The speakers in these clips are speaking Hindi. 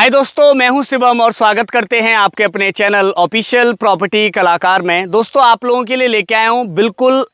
हाय दोस्तों, मैं हूं शिवम और स्वागत करते हैं आपके अपने चैनल ऑफिशियल प्रॉपर्टी कलाकार में। दोस्तों, आप लोगों के लिए लेके आया हूं बिल्कुल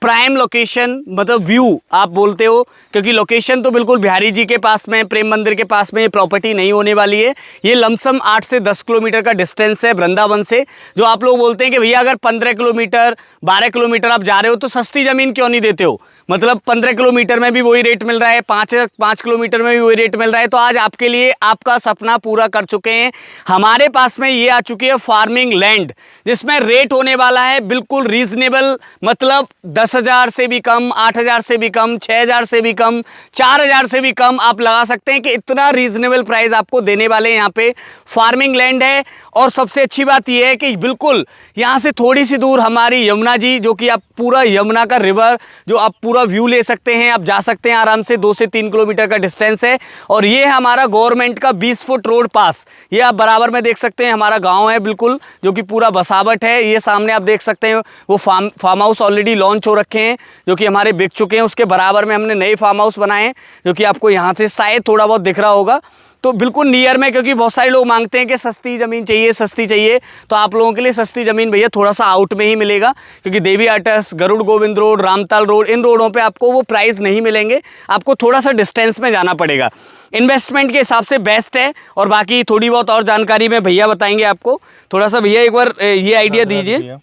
प्राइम लोकेशन, मतलब व्यू आप बोलते हो, क्योंकि लोकेशन तो बिल्कुल बिहारी जी के पास में, प्रेम मंदिर के पास में ये प्रॉपर्टी नहीं होने वाली है। ये लमसम 8 से 10 किलोमीटर का डिस्टेंस है वृंदावन से। जो आप लोग बोलते हैं कि भैया अगर 15 किलोमीटर 12 किलोमीटर आप जा रहे हो तो सस्ती ज़मीन क्यों नहीं देते हो, मतलब 15 किलोमीटर में भी वही रेट मिल रहा है, 5 किलोमीटर में भी वही रेट मिल रहा है। तो आज आपके लिए आपका सपना पूरा कर चुके हैं। हमारे पास में ये आ चुकी है फार्मिंग लैंड, जिसमें रेट होने वाला है बिल्कुल रीजनेबल, मतलब 10,000 से भी कम, 8,000 से भी कम, 6,000 से भी कम, 4,000 से भी कम आप लगा सकते हैं कि इतना रीजनेबल प्राइस आपको देने वाले हैं। यहाँ पे फार्मिंग लैंड है और सबसे अच्छी बात यह है कि बिल्कुल यहाँ से थोड़ी सी दूर हमारी यमुना जी, जो कि आप पूरा यमुना का रिवर जो आप पूरा व्यू ले सकते हैं, आप जा सकते हैं आराम से। 2 से 3 किलोमीटर का डिस्टेंस है और ये है हमारा गवर्नमेंट का 20 फुट रोड पास। ये आप बराबर में देख सकते हैं, हमारा गांव है बिल्कुल, जो कि पूरा बसावट है। ये सामने आप देख सकते हैं वो फार्म हाउस ऑलरेडी लॉन्च हो रखे हैं, जो कि हमारे बिक चुके हैं। उसके बराबर में हमने नए फार्म हाउस बनाए हैं, जो कि आपको यहाँ से शायद थोड़ा बहुत दिख रहा होगा। तो बिल्कुल नियर में, क्योंकि बहुत सारे लोग मांगते हैं कि सस्ती ज़मीन चाहिए, सस्ती चाहिए, तो आप लोगों के लिए सस्ती ज़मीन भैया थोड़ा सा आउट में ही मिलेगा, क्योंकि Devi arts, Garud Govind road, Ramtal road, इन रोडों पे आपको वो प्राइस नहीं मिलेंगे। आपको थोड़ा सा डिस्टेंस में जाना पड़ेगा। इन्वेस्टमेंट के हिसाब से बेस्ट है। और बाकी थोड़ी बहुत और जानकारी में भैया बताएंगे आपको। थोड़ा सा भैया एक बार ये आइडिया दीजिए।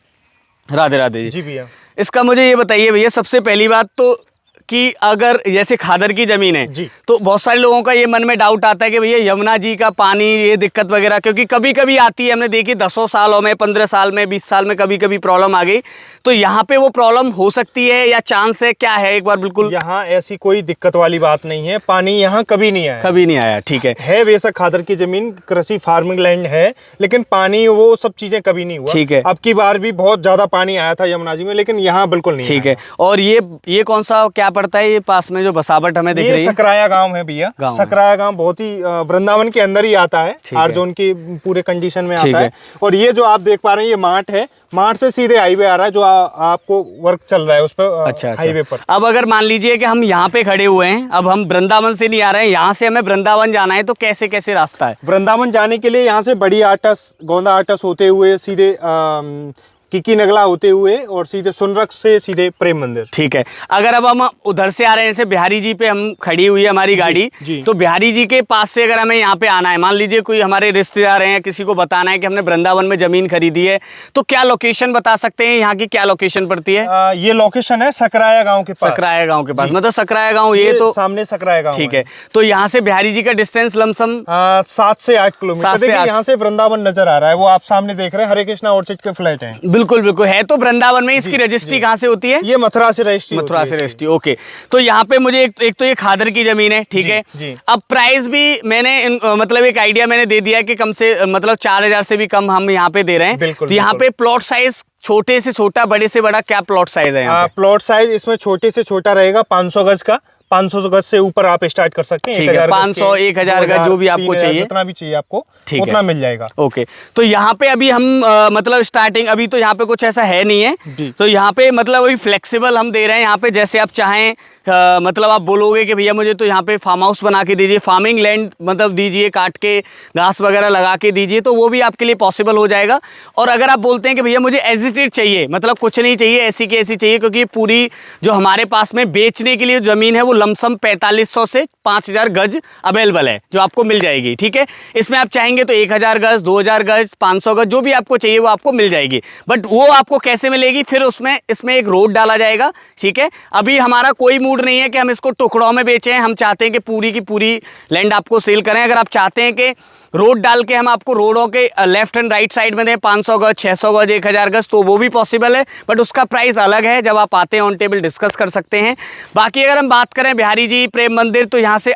राधे राधे जी भैया। इसका मुझे ये बताइए भैया, सबसे पहली बात तो कि अगर जैसे खादर की ज़मीन है जी, तो बहुत सारे लोगों का ये मन में डाउट आता है कि भैया यमुना जी का पानी, ये दिक्कत वगैरह, क्योंकि कभी कभी आती है, हमने देखी 10 सालों में, 15 साल में, 20 साल में कभी कभी प्रॉब्लम आ गई। तो यहाँ पे वो प्रॉब्लम हो सकती है या चांस है, क्या है एक बार बिल्कुल? यहाँ ऐसी कोई दिक्कत वाली बात नहीं है, पानी यहाँ कभी नहीं आया, कभी नहीं आया। ठीक है बेशक खादर की ज़मीन कृषि फार्मिंग लैंड है, लेकिन पानी वो सब चीज़ें कभी नहीं हुआ। ठीक है। अब की बार भी बहुत ज़्यादा पानी आया था यमुना जी में, लेकिन यहाँ बिल्कुल नहीं। ठीक है। और ये कौन सा क्या पड़ता है, ये पास में जो बसावट हमें दिख रही है? सकराया गांव है भैया। सकराया गांव बहुत ही वृंदावन के अंदर ही आता है, आर जोन की पूरे कंडीशन में आता है। और ये जो आप देख पा रहे हैं, ये मार्ट है, मार्ट से सीधे हाईवे आ रहा है, जो आपको वर्क चल रहा है उस पर। अच्छा, हाईवे पर। अब अगर मान लीजिए कि हम यहाँ पे खड़े हुए हैं, अब हम वृंदावन से नहीं आ रहे हैं, यहाँ से हमें वृंदावन जाना है, तो कैसे कैसे रास्ता है वृंदावन जाने के लिए? यहाँ से बड़ी आटस, गोंदा आटस होते हुए सीधे किकी नगला होते हुए और सीधे सुनरक से सीधे प्रेम मंदिर। ठीक है। अगर अब हम उधर से आ रहे हैं, जैसे बिहारी जी पे हम खड़ी हुई है हमारी गाड़ी जी, तो बिहारी जी के पास से अगर हमें यहाँ पे आना है, मान लीजिए कोई हमारे रिश्तेदार हैं, किसी को बताना है कि हमने वृंदावन में जमीन खरीदी है, तो क्या लोकेशन बता सकते हैं? यहाँ की क्या लोकेशन पड़ती है? ये लोकेशन है सकराया गाँव के पास। सकराया गाँव के पास, मतलब सकराया गाँव ये तो सामने सकराया गाँव। ठीक है। तो यहाँ से बिहारी जी का डिस्टेंस लमसम 7 से 8 किलोमीटर। यहाँ से वृंदावन नजर आ रहा है, वो आप सामने देख रहे हैं, हरे कृष्णा ऑर्चिड के फ्लैट है। बिल्कुल बिल्कुल है। तो वृंदावन में इसकी रजिस्ट्री कहाँ से होती है? ये मथुरा से रजिस्ट्री। मथुरा से रजिस्ट्री। ओके। तो यहाँ पे मुझे एक तो ये खादर की जमीन है, ठीक है। अब प्राइस भी मैंने मतलब एक आइडिया मैंने दे दिया कि कम से मतलब 4,000 से भी कम हम यहाँ पे दे रहे हैं। तो यहाँ पे प्लॉट साइज छोटे से छोटा, बड़े से बड़ा, क्या प्लॉट साइज है? प्लॉट साइज इसमें छोटे से छोटा रहेगा 500 गज का। 500 गज से ऊपर आप स्टार्ट कर सकते हैं। 500, 1,000 गज जो भी आपको चाहिए, जितना भी चाहिए आपको उतना मिल जाएगा। ओके। तो यहाँ पे अभी हम मतलब स्टार्टिंग अभी तो यहाँ पे कुछ ऐसा है नहीं है, तो यहाँ पे मतलब अभी फ्लेक्सिबल हम दे रहे हैं। यहाँ पे जैसे आप चाहें, मतलब आप बोलोगे कि भैया मुझे तो यहाँ पे फार्म हाउस बना के दीजिए, फार्मिंग लैंड मतलब दीजिए, काट के घास वगैरह लगा के दीजिए, तो वो भी आपके लिए पॉसिबल हो जाएगा। और अगर आप बोलते हैं कि भैया मुझे एज इट इज चाहिए, मतलब कुछ नहीं चाहिए, ऐसी की ऐसी चाहिए, क्योंकि पूरी जो हमारे पास में बेचने के लिए ज़मीन है वो लमसम 4,500 से 5,000 गज अवेलेबल है, जो आपको मिल जाएगी। ठीक है। इसमें आप चाहेंगे तो 1,000 गज, 2,000 गज, 500 गज, जो भी आपको चाहिए वो आपको मिल जाएगी। बट वो आपको कैसे मिलेगी? फिर इसमें एक रोड डाला जाएगा। ठीक है। अभी हमारा कोई मूड नहीं है कि हम इसको टुकड़ों में बेचें, हम चाहते हैं कि पूरी की पूरी लैंड आपको सेल करें। अगर आप चाहते हैं कि रोड डाल के हम आपको रोडों के लेफ्ट एंड राइट साइड में दें, 500 गज, 600 गज, 1,000 गज, तो वो भी पॉसिबल है, बट उसका प्राइस अलग है। जब आप आते हैं ऑन टेबल डिस्कस कर सकते हैं। बाकी अगर हम बात करें बिहारी जी प्रेम मंदिर, तो यहाँ से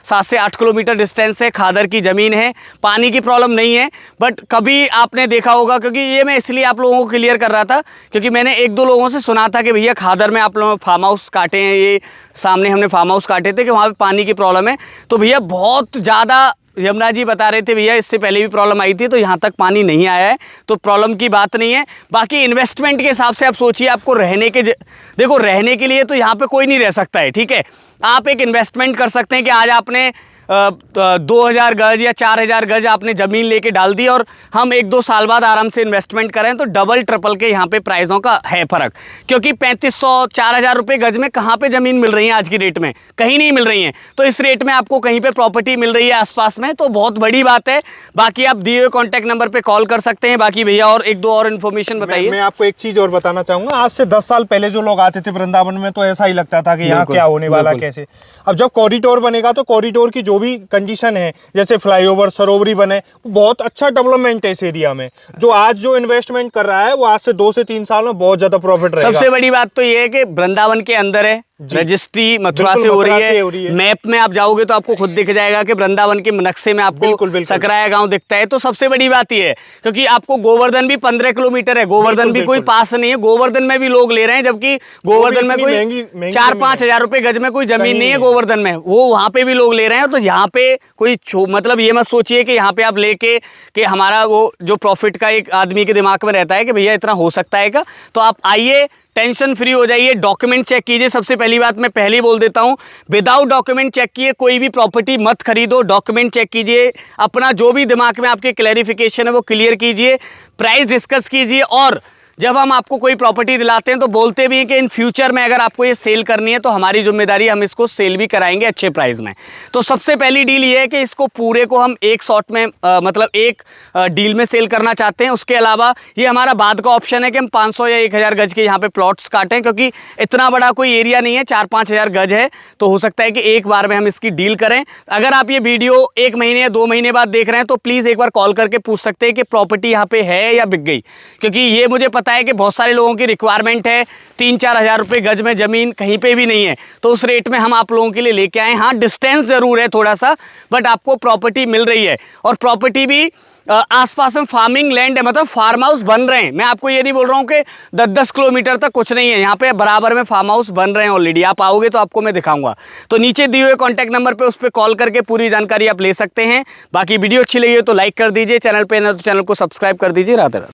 7 से 8 किलोमीटर डिस्टेंस है, खादर की ज़मीन है, पानी की प्रॉब्लम नहीं है। बट कभी आपने देखा होगा, क्योंकि ये मैं इसलिए आप लोगों को क्लियर कर रहा था, क्योंकि मैंने 1-2 लोगों से सुना था कि भैया खादर में आप लोगों फार्म हाउस काटे हैं, ये सामने हमने फार्म हाउस काटे थे, कि वहाँ पर पानी की प्रॉब्लम है। तो भैया बहुत ज़्यादा यमुना जी बता रहे थे भैया इससे पहले भी प्रॉब्लम आई थी, तो यहाँ तक पानी नहीं आया है, तो प्रॉब्लम की बात नहीं है। बाकी इन्वेस्टमेंट के हिसाब से आप सोचिए, आपको रहने के देखो रहने के लिए तो यहाँ पे कोई नहीं रह सकता है। ठीक है। आप एक इन्वेस्टमेंट कर सकते हैं कि आज आपने 2000 गज या 4000 गज आपने ज़मीन लेके डाल दी और हम 1-2 साल बाद आराम से इन्वेस्टमेंट करें तो डबल ट्रिपल के यहाँ पे प्राइसों का है फ़र्क। क्योंकि 3500-4000 रुपये गज में कहाँ पे ज़मीन मिल रही है आज की डेट में, कहीं नहीं मिल रही है। तो इस रेट में आपको कहीं पे प्रॉपर्टी मिल रही है आसपास में, तो बहुत बड़ी बात है। बाकी आप दिए हुए कॉन्टैक्ट नंबर पे कॉल कर सकते हैं। बाकी भैया और 1-2 और इन्फॉर्मेशन बताइए। मैं आपको एक चीज़ और बताना चाहूँगा। आज से 10 साल पहले जो लोग आते थे वृंदावन में तो ऐसा ही लगता था कि यहाँ क्या होने वाला, कैसे। अब जब कॉरिडोर बनेगा तो कॉरिडोर की जो भी कंडीशन है, जैसे फ्लाईओवर, सरोवरी बने, बहुत अच्छा डेवलपमेंट है इस एरिया में। जो आज जो इन्वेस्टमेंट कर रहा है वो आज से 2 से 3 साल में बहुत ज्यादा प्रॉफिट रहेगा। सबसे बड़ी बात तो ये है कि वृंदावन के अंदर है, रजिस्ट्री मथुरा से हो रही है। मैप में आप जाओगे तो आपको खुद दिख जाएगा कि वृंदावन के नक्शे में आपको सकराया गांव दिखता है। तो सबसे बड़ी बात ये है, क्योंकि आपको गोवर्धन भी 15 किलोमीटर है, गोवर्धन भी कोई पास नहीं है। गोवर्धन में भी लोग ले रहे हैं, जबकि गोवर्धन में कोई 4-5 हजार रुपए गज में कोई जमीन नहीं है गोवर्धन में, वो वहां पे भी लोग ले रहे हैं। तो यहाँ पे कोई मतलब ये मत सोचिए कि यहाँ पे आप लेके कि हमारा वो जो प्रॉफिट का एक आदमी के दिमाग में रहता है कि भैया इतना हो सकता है का, तो आप आइए, टेंशन फ्री हो जाइए, डॉक्यूमेंट चेक कीजिए। सबसे पहली बात मैं पहले ही बोल देता हूं, विदाउट डॉक्यूमेंट चेक किए कोई भी प्रॉपर्टी मत खरीदो। डॉक्यूमेंट चेक कीजिए, अपना जो भी दिमाग में आपके क्लैरिफिकेशन है वो क्लियर कीजिए, प्राइस डिस्कस कीजिए। और जब हम आपको कोई प्रॉपर्टी दिलाते हैं तो बोलते भी हैं कि इन फ्यूचर में अगर आपको ये सेल करनी है तो हमारी जिम्मेदारी, हम इसको सेल भी कराएंगे अच्छे प्राइस में। तो सबसे पहली डील ये है कि इसको पूरे को हम एक शॉट में मतलब एक डील में सेल करना चाहते हैं। उसके अलावा ये हमारा बाद का ऑप्शन है कि हम 500 या 1000 गज के यहाँ पे प्लॉट्स काटें, क्योंकि इतना बड़ा कोई एरिया नहीं है, 4-5 हजार गज है। तो हो सकता है कि एक बार में हम इसकी डील करें। अगर आप ये वीडियो 1 महीने या 2 महीने बाद देख रहे हैं तो प्लीज़ एक बार कॉल करके पूछ सकते हैं कि प्रॉपर्टी यहाँ पे है या बिक गई, क्योंकि ये मुझे पता है कि बहुत सारे लोगों की रिक्वायरमेंट है। 3-4 हजार रुपए गज में जमीन कहीं पे भी नहीं है, तो उस रेट में हम आप लोगों के लिए लेके आए। हाँ, डिस्टेंस जरूर है थोड़ा सा, बट आपको प्रॉपर्टी मिल रही है। और प्रॉपर्टी भी आसपास में फार्मिंग लैंड है, मतलब फार्म हाउस बन रहे हैं। मैं आपको ये नहीं बोल रहा हूँ कि 10-10 किलोमीटर तक कुछ नहीं है, यहाँ पे बराबर में फार्म हाउस बन रहे हैं ऑलरेडी। आप आओगे तो आपको मैं दिखाऊंगा। तो नीचे दिए हुए कॉन्टैक्ट नंबर पे उस पर कॉल करके पूरी जानकारी आप ले सकते हैं। बाकी वीडियो अच्छी लगी हो तो लाइक कर दीजिए, चैनल पे ना तो चैनल को सब्सक्राइब कर दीजिए। राधे राधे।